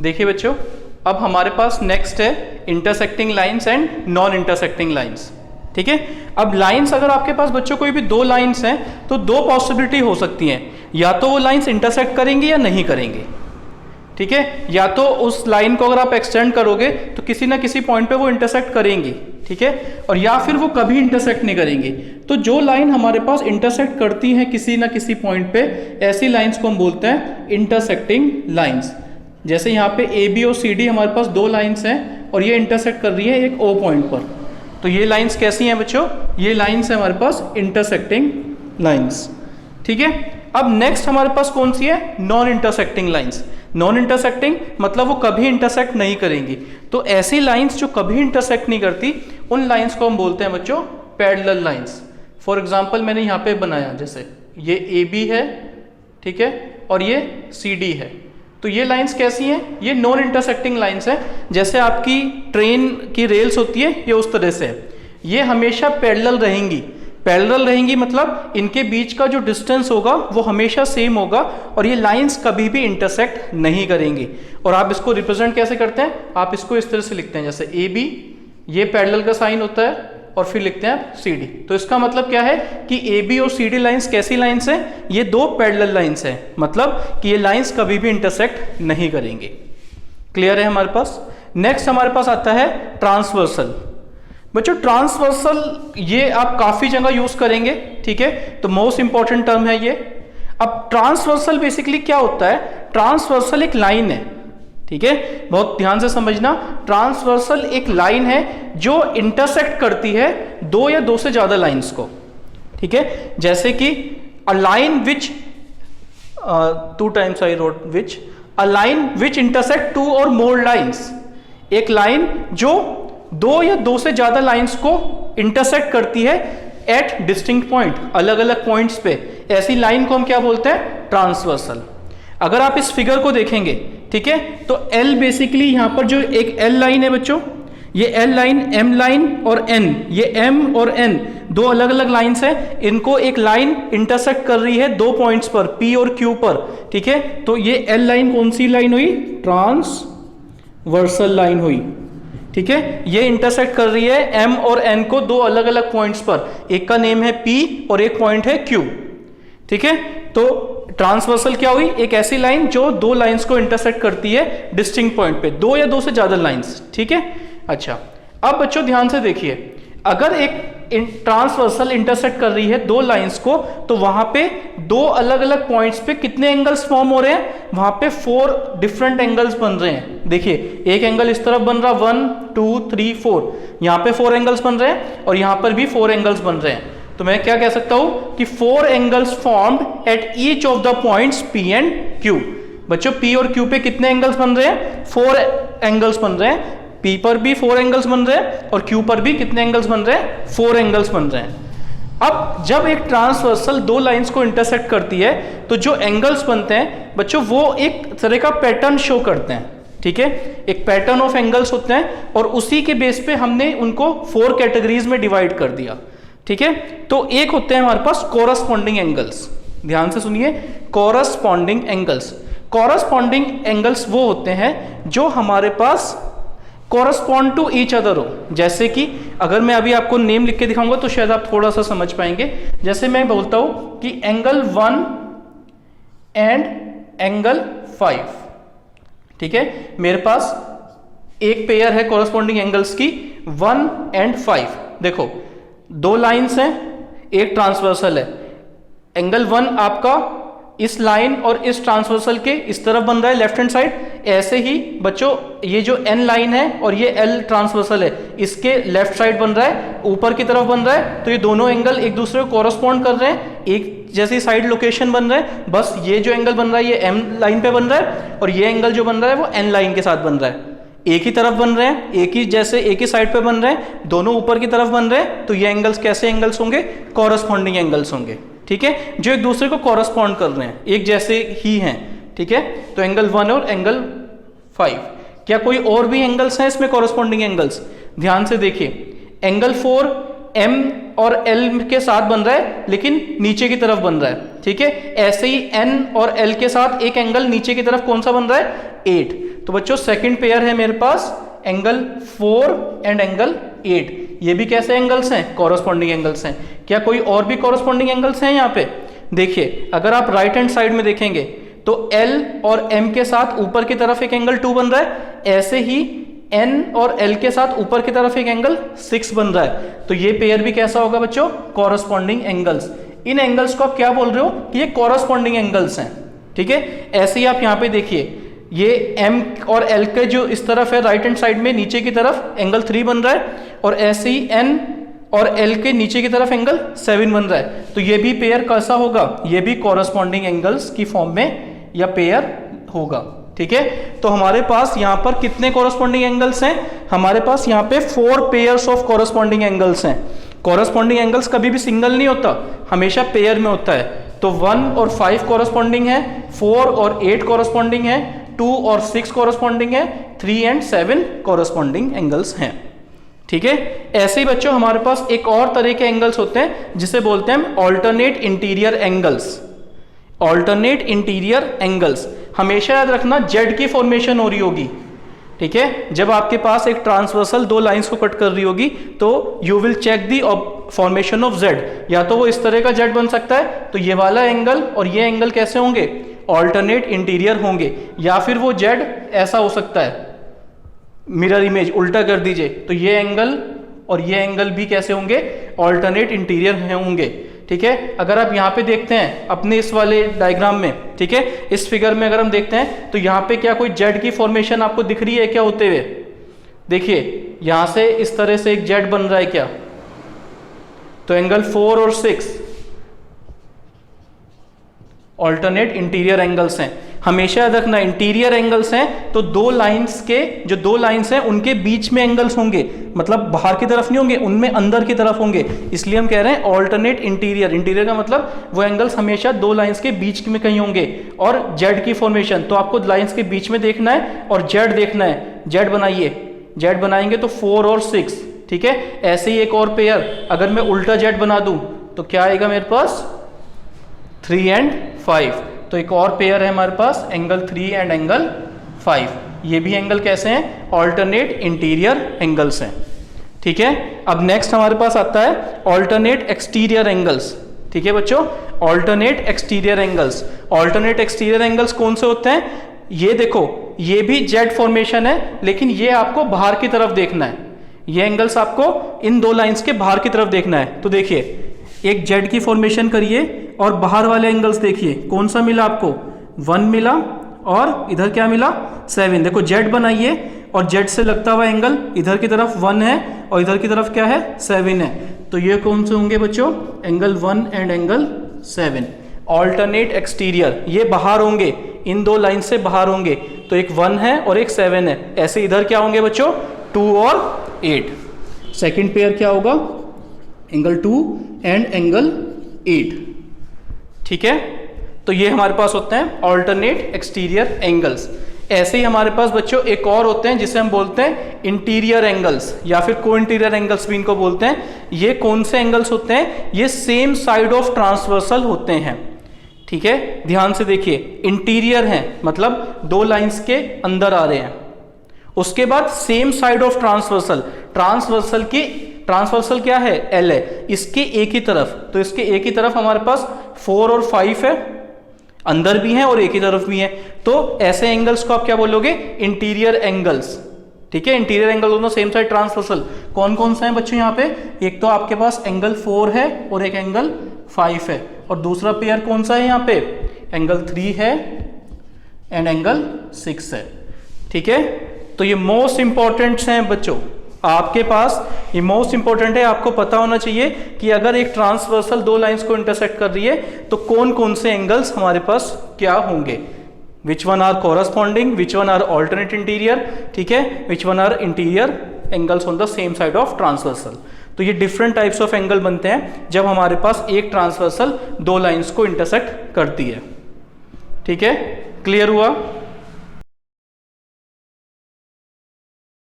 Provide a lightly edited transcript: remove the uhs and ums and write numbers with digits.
देखिए बच्चों, अब हमारे पास नेक्स्ट है intersecting lines and non intersecting lines. ठीक है, अब लाइंस अगर आपके पास बच्चों कोई भी दो लाइंस हैं तो दो पॉसिबिलिटी हो सकती हैं, या तो वो लाइंस इंटरसेक्ट करेंगी या नहीं करेंगी। ठीक है, या तो उस लाइन को अगर आप एक्सटेंड करोगे तो किसी ना किसी पॉइंट पे वो इंटरसेक्ट करेंगी। ठीक है, और या फिर वो कभी इंटरसेक्ट नहीं करेंगी। तो जो लाइन हमारे पास इंटरसेक्ट करती है किसी ना किसी पॉइंट पे, ऐसी लाइंस को हम बोलते हैं इंटरसेक्टिंग लाइंस। जैसे यहाँ पे ए बी और सी डी हमारे पास दो लाइंस हैं और ये इंटरसेक्ट कर रही है एक ओ पॉइंट पर, तो ये लाइंस कैसी हैं बच्चों? ये लाइंस है हमारे पास इंटरसेक्टिंग लाइंस। ठीक है, अब नेक्स्ट हमारे पास कौन सी है? Non intersecting lines. Non intersecting मतलब वो कभी इंटरसेक्ट नहीं करेंगी। तो ऐसी लाइंस जो कभी इंटरसेक्ट नहीं करती, उन लाइंस को हम बोलते हैं बच्चों पैरेलल लाइंस। फॉर एग्जाम्पल मैंने यहाँ पे बनाया, जैसे ये ए बी है, ठीक है, और ये सी डी है। तो ये लाइंस कैसी हैं? ये नॉन इंटरसेक्टिंग लाइंस हैं। जैसे आपकी ट्रेन की रेल्स होती है, ये उस तरह से है। ये हमेशा पैरेलल रहेंगी। पैरेलल रहेंगी मतलब इनके बीच का जो डिस्टेंस होगा वो हमेशा सेम होगा और ये लाइंस कभी भी इंटरसेक्ट नहीं करेंगी। और आप इसको रिप्रेजेंट कैसे करते हैं? आप इसको इस तरह से लिखते हैं, जैसे ए बी, ये पैरेलल का साइन होता है, और फिर लिखते हैं सी डी। तो इसका मतलब क्या है कि ए बी और सी डी लाइंस कैसी लाइंस हैं? ये दो पैरेलल लाइंस हैं, मतलब कि ये लाइंस कभी भी इंटरसेक्ट नहीं करेंगे। क्लियर है हमारे पास? नेक्स्ट हमारे पास आता है ट्रांसवर्सल। बच्चों ट्रांसवर्सल ये आप काफी जगह यूज करेंगे। ठीक है, तो मोस्ट इंपॉर्टेंट टर्म है ये। अब ट्रांसवर्सल बेसिकली क्या होता है? ट्रांसवर्सल एक लाइन है। ठीक है, बहुत ध्यान से समझना। ट्रांसवर्सल एक लाइन है जो इंटरसेक्ट करती है दो या दो से ज्यादा लाइंस को। ठीक है, जैसे कि a line which, two times I wrote which, a line which intersect two और मोर लाइंस। एक लाइन जो दो या दो से ज्यादा लाइंस को इंटरसेक्ट करती है एट डिस्टिंक्ट पॉइंट, अलग अलग पॉइंट्स पे, ऐसी लाइन को हम क्या बोलते हैं? ट्रांसवर्सल। अगर आप इस फिगर को देखेंगे, ठीक है, तो L बेसिकली यहां पर जो एक L लाइन है बच्चों, ये L लाइन, M लाइन और N, ये M और N दो अलग अलग लाइंस हैं। इनको एक लाइन इंटरसेक्ट कर रही है दो पॉइंट्स पर, P और Q पर। ठीक है, तो ये L लाइन कौन सी लाइन हुई? ट्रांसवर्सल लाइन हुई। ठीक है, ये इंटरसेक्ट कर रही है M और N को दो अलग अलग पॉइंट्स पर, एक का नेम है P और एक पॉइंट है Q। ठीक है, तो ट्रांसवर्सल क्या हुई? एक ऐसी लाइन जो दो लाइंस को इंटरसेक्ट करती है डिस्टिंक्ट पॉइंट पे, दो या दो से ज्यादा लाइंस। ठीक है, अच्छा, अब बच्चों ध्यान से देखिए, अगर एक ट्रांसवर्सल इंटरसेक्ट कर रही है दो लाइंस को, तो वहां पे दो अलग अलग पॉइंट्स पे कितने एंगल्स फॉर्म हो रहे हैं? वहां पे 4 डिफरेंट एंगल्स बन रहे हैं। देखिए, एक एंगल इस तरफ बन रहा, 1 2 3 4, यहां पे 4 एंगल्स बन रहे हैं और यहां पर भी 4 एंगल्स बन रहे हैं। तो मैं क्या कह सकता हूं कि 4 angles formed at each of the points P and Q। बच्चों P और Q पे कितने एंगल्स बन रहे हैं? 4 एंगल्स बन रहे हैं। P पर भी 4 एंगल्स बन रहे हैं और Q पर भी कितने एंगल्स बन रहे हैं? 4 एंगल्स बन रहे हैं। अब जब एक ट्रांसवर्सल दो लाइंस को इंटरसेक्ट करती है तो जो एंगल्स बनते हैं बच्चों, वो एक तरह का पैटर्न शो करते हैं। ठीक है, एक पैटर्न ऑफ एंगल्स होते हैं और उसी के बेस पे हमने उनको 4 कैटेगरीज में डिवाइड कर दिया। ठीक है, तो एक होते हैं हमारे पास कोरस्पॉन्डिंग एंगल्स। ध्यान से सुनिए, कोरस्पॉन्डिंग एंगल्स। कोरस्पॉन्डिंग एंगल्स वो होते हैं जो हमारे पास कोरस्पॉन्ड टू ईच अदर हो। जैसे कि अगर मैं अभी आपको नेम लिख के दिखाऊंगा तो शायद आप थोड़ा सा समझ पाएंगे। जैसे मैं बोलता हूं कि एंगल 1 एंड एंगल 5। ठीक है, मेरे पास एक पेयर है कोरस्पॉन्डिंग एंगल्स की, 1 एंड 5। देखो, दो लाइंस हैं, एक ट्रांसवर्सल है। एंगल 1 आपका इस लाइन और इस ट्रांसवर्सल के इस तरफ बन रहा है, लेफ्ट हैंड साइड। ऐसे ही बच्चों ये जो N लाइन है और ये L ट्रांसवर्सल है, इसके लेफ्ट साइड बन रहा है, ऊपर की तरफ बन रहा है। तो ये दोनों एंगल एक दूसरे को कोरस्पॉन्ड कर रहे हैं, एक जैसी साइड लोकेशन बन रहा है। बस ये जो एंगल बन रहा है ये M लाइन पे बन रहा है और ये एंगल जो बन रहा है वो N लाइन के साथ बन रहा है। एक ही तरफ बन रहे हैं, एक ही साइड पे बन रहे हैं, दोनों ऊपर की तरफ बन रहे हैं। तो ये एंगल्स कैसे एंगल्स होंगे? कोरस्पॉन्डिंग एंगल्स होंगे। ठीक है, जो एक दूसरे को कोरस्पॉन्ड कर रहे हैं, एक जैसे ही हैं। ठीक है, तो एंगल 1 और एंगल 5। क्या कोई और भी एंगल्स हैं इसमें कोरस्पॉन्डिंग एंगल्स? ध्यान से देखिए, एंगल 4 M और L के साथ बन रहा है लेकिन नीचे की तरफ बन रहा है, ठीक है। ऐसे ही N और L के साथ एक एंगल नीचे की तरफ कौन सा बन रहा है, 8। तो बच्चों सेकंड पेयर है मेरे पास एंगल 4 एंड एंगल 8। ये भी कैसे एंगल्स हैं, कॉरस्पॉन्डिंग एंगल्स हैं। क्या कोई और भी कॉरस्पॉन्डिंग एंगल्स हैं यहाँ पे, देखिए अगर आप राइट हैंड साइड में देखेंगे तो L और M के साथ ऊपर की तरफ एक एंगल 2 बन रहा है, ऐसे ही N और L के साथ ऊपर की तरफ एक एंगल 6 बन रहा है। तो ये पेयर भी कैसा होगा बच्चों, कॉरस्पॉन्डिंग एंगल्स। इन एंगल्स को आप क्या बोल रहे हो कि ये कॉरस्पॉन्डिंग एंगल्स हैं, ठीक है। ऐसे ही आप यहाँ पे देखिए ये M और L के जो इस तरफ है राइट हैंड साइड में नीचे की तरफ एंगल 3 बन रहा है, और ऐसे ही N और L के नीचे की तरफ एंगल 7 बन रहा है। तो ये भी पेयर कैसा होगा, ये भी कॉरस्पॉन्डिंग एंगल्स की फॉर्म में या पेयर होगा, ठीक है। तो हमारे पास यहाँ पर कितने कॉरस्पॉन्डिंग एंगल्स हैं, हमारे पास यहाँ पे 4 पेयर्स ऑफ कॉरस्पॉन्डिंग एंगल्स हैं। कॉरस्पॉन्डिंग एंगल्स कभी भी सिंगल नहीं होता, हमेशा पेयर में होता है। तो 1 और 5 कॉरस्पॉन्डिंग है, 4 और 8 कॉरस्पॉन्डिंग है, 2 और 6 कॉरस्पॉन्डिंग है, 3 एंड 7 कॉरस्पॉन्डिंग एंगल्स हैं, ठीक है। ऐसे ही बच्चों हमारे पास एक और तरह के एंगल्स होते हैं जिसे बोलते हैं alternate interior angles. Alternate interior angles हमेशा याद रखना जेड की फॉर्मेशन हो रही होगी, ठीक है। जब आपके पास एक ट्रांसवर्सल 2 लाइंस को कट कर रही होगी तो you will check the formation of Z. या तो वो इस तरह का जेड बन सकता है, तो ये वाला एंगल और ये एंगल कैसे होंगे, ऑल्टरनेट इंटीरियर होंगे। या फिर वो जेड ऐसा हो सकता है, मिरर इमेज उल्टा कर दीजिए तो ये एंगल और ये एंगल भी कैसे होंगे, ऑल्टरनेट इंटीरियर होंगे, ठीक है। अगर आप यहाँ पे देखते हैं अपने इस वाले डायग्राम में, ठीक है, इस फिगर में अगर हम देखते हैं तो यहाँ पे क्या कोई जेड की फॉर्मेशन आपको दिख रही है क्या होते हुए, देखिए यहाँ से इस तरह से एक जेड बन रहा है क्या, तो एंगल 4 और 6 ऑल्टरनेट इंटीरियर एंगल्स हैं। हमेशा याद रखना इंटीरियर एंगल्स हैं तो 2 लाइंस के जो 2 लाइंस हैं उनके बीच में एंगल्स होंगे, मतलब बाहर की तरफ नहीं होंगे, उनमें अंदर की तरफ होंगे, इसलिए हम कह रहे हैं ऑल्टरनेट इंटीरियर। इंटीरियर का मतलब वो एंगल्स हमेशा 2 लाइंस के बीच में कहीं होंगे। और जेड की फॉर्मेशन तो आपको लाइंस के बीच में देखना है और जेड देखना है। जेड बनाइए, जेड बनाएंगे तो 4 और 6, ठीक है। ऐसे ही एक और पेयर अगर मैं उल्टा जेड बना दूं तो क्या आएगा मेरे पास, 3 एंड 5। तो एक और पेयर है हमारे पास एंगल 3 एंड एंगल 5। ये भी एंगल कैसे हैं, ऑल्टरनेट इंटीरियर एंगल्स हैं, ठीक है। अब नेक्स्ट हमारे पास आता है ऑल्टरनेट एक्सटीरियर एंगल्स, ठीक है बच्चों। Alternate exterior angles, alternate exterior angles कौन से होते हैं, ये देखो ये भी जेड फॉर्मेशन है लेकिन ये आपको बाहर की तरफ देखना है। ये एंगल्स आपको इन 2 लाइंस के बाहर की तरफ देखना है। तो देखिए एक जेड की फॉर्मेशन करिए और बाहर वाले एंगल्स देखिए, कौन सा मिला आपको, 1 मिला और इधर क्या मिला, 7। देखो जेड बनाइए और जेड से लगता हुआ एंगल इधर की तरफ 1 है और इधर की तरफ क्या है, 7 है। तो ये कौन से होंगे बच्चों, angle 1 and angle 7। Alternate exterior ये बाहर होंगे, इन 2 लाइन से बाहर होंगे, तो एक 1 है और एक 7 है। ऐसे इधर क्या होंगे बच्चों, 2 और 8। सेकेंड पेयर क्या होगा, एंगल 2 एंड एंगल 8, ठीक है। तो ये हमारे पास होते हैं ऑल्टरनेट एक्सटीरियर एंगल्स। ऐसे ही हमारे पास बच्चों एक और होते हैं जिसे हम बोलते हैं इंटीरियर एंगल्स या फिर को इंटीरियर एंगल्स भी इनको बोलते हैं। ये कौन से एंगल्स होते हैं, ये सेम साइड ऑफ ट्रांसवर्सल होते हैं, ठीक है। ध्यान से देखिए, इंटीरियर हैं मतलब 2 लाइंस के अंदर आ रहे हैं, उसके बाद same side of transversal, transversal क्या है, एल है, इसके एक ही तरफ, तो इसके एक ही तरफ हमारे पास 4 और 5 है, अंदर भी हैं और एक ही तरफ भी हैं। तो ऐसे एंगल्स को आप क्या बोलोगे, इंटीरियर एंगल्स, ठीक है। इंटीरियर एंगल दोनों सेम साइड ट्रांसवर्सल। कौन कौन सा है बच्चों यहाँ पे, एक तो आपके पास एंगल 4 है और एक एंगल 5 है, और दूसरा पेयर कौन सा है यहाँ पे, एंगल 3 है एंड एंगल 6 है, ठीक है। तो ये मोस्ट इंपॉर्टेंट हैं बच्चों आपके पास, ये मोस्ट इंपॉर्टेंट है, आपको पता होना चाहिए कि अगर एक ट्रांसवर्सल 2 लाइंस को इंटरसेक्ट कर रही है तो कौन कौन से एंगल्स हमारे पास क्या होंगे, which one are corresponding, which one are alternate interior, ठीक है, which one are interior angles on the same side of transversal. तो ये डिफरेंट टाइप्स ऑफ एंगल बनते हैं जब हमारे पास एक ट्रांसवर्सल 2 लाइंस को इंटरसेक्ट करती है, ठीक है। क्लियर हुआ।